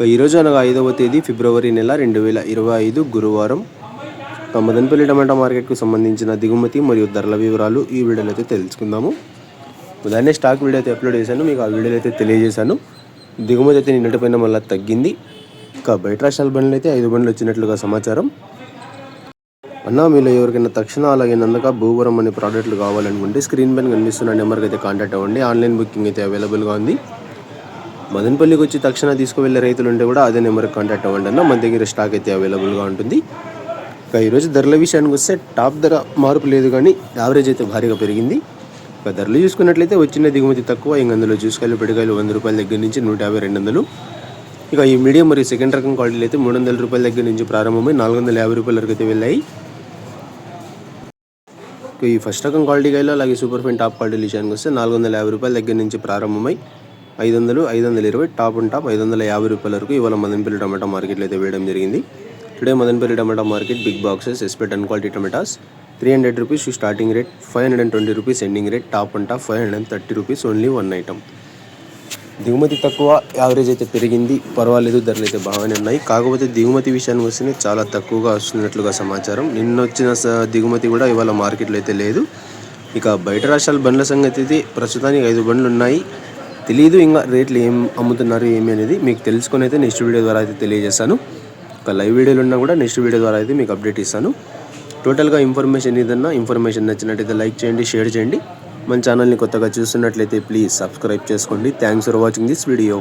ఈరోజు అనగా 5వ తేదీ ఫిబ్రవరి నెల 2025 గురువారం మదనపల్లి టమాటా మార్కెట్కు సంబంధించిన దిగుమతి మరియు ధరల వివరాలు ఈ వీడియోలో అయితే తెలుసుకుందాము. ఉదయాన్నే స్టాక్ వీడియో అయితే అప్లోడ్ చేశాను, మీకు ఆ వీడియోలో అయితే తెలియజేశాను. దిగుమతి అయితే నిన్నటిపైన మళ్ళీ తగ్గింది. ఇంకా బయట రాష్ట్రాల బండ్లు అయితే 5 బండ్లు వచ్చినట్లుగా సమాచారం. అన్నా మీలో ఎవరికైనా తక్షణ అలాగే నందక భూవరం అనే ప్రోడక్ట్లు కావాలనుకుంటే స్క్రీన్ పైన కనిపిస్తున్న నెంబర్కి అయితే కాంటాక్ట్ అవ్వండి. ఆన్లైన్ బుకింగ్ అయితే అవైలబుల్గా ఉంది. మదనపల్లికి వచ్చి తక్షణ తీసుకువెళ్ళే రైతులు ఉంటే కూడా అదే నెంబర్కి కాంటాక్ట్ అవ్వండి అన్న, మన దగ్గర స్టాక్ అయితే అవైలబుల్గా ఉంటుంది. ఇంకా ఈరోజు ధరల విషయానికి వస్తే టాప్ ధర మార్పు లేదు, కానీ యావరేజ్ అయితే భారీగా పెరిగింది. ఇంకా ధరలు చూసుకున్నట్లయితే వచ్చిన దిగుమతి తక్కువ. ఇంక అందులో జ్యూస్కాయలు పిడికాయలు 100 రూపాయల దగ్గర నుంచి 150-200. ఇక ఈ మీడియం మరియు సెకండ్ రకం క్వాలిటీలు అయితే 300 రూపాయల దగ్గర నుంచి ప్రారంభమై 450 రూపాయల వరకు అయితే వెళ్ళాయి. ఈ ఫస్ట్ రకం క్వాలిటీ కాయలు అలాగే సూపర్ ఫైన్ టాప్ క్వాలిటీ విషయానికి వస్తే 450 రూపాయల దగ్గర నుంచి ప్రారంభమై 500, 520, టాప్ అండ్ టాప్ 550 రూపాయల వరకు ఇవాళ మదనపల్లి టమాటా మార్కెట్లో అయితే వేయడం జరిగింది. Today Madanapalle tomato market big boxes ఎస్పెట్ and quality tomatoes 300 rupees starting rate, 520 rupees ending rate, top and top 530 rupees only one item. దిగుమతి తక్కువ, యావరేజ్ అయితే పెరిగింది, పర్వాలేదు, ధరలు అయితే బాగానే ఉన్నాయి. కాకపోతే దిగుమతి విషయానికి వస్తేనే చాలా తక్కువగా వస్తున్నట్లుగా సమాచారం. నిన్న వచ్చిన దిగుమతి కూడా ఇవాళ మార్కెట్లో అయితే లేదు. ఇక బయట రాష్ట్రాల బండ్ల సంగతి అయితే ప్రస్తుతానికి 5 బండ్లు ఉన్నాయి. తెలియదు ఇంకా రేట్లు ఏం అమ్ముతున్నారు ఏమి అనేది. మీకు తెలుసుకొని అయితే నెక్స్ట్ వీడియో ద్వారా అయితే తెలియజేస్తాను. ఒక లైవ్ వీడియోలు ఉన్నా కూడా నెక్స్ట్ వీడియో ద్వారా అయితే మీకు అప్డేట్ ఇస్తాను. టోటల్గా ఇన్ఫర్మేషన్ ఏదన్నా ఇన్ఫర్మేషన్ నచ్చినట్టయితే లైక్ చేయండి, షేర్ చేయండి. మన ఛానల్ని కొత్తగా చూస్తున్నట్లయితే ప్లీజ్ సబ్స్క్రైబ్ చేసుకోండి. Thanks for watching this video.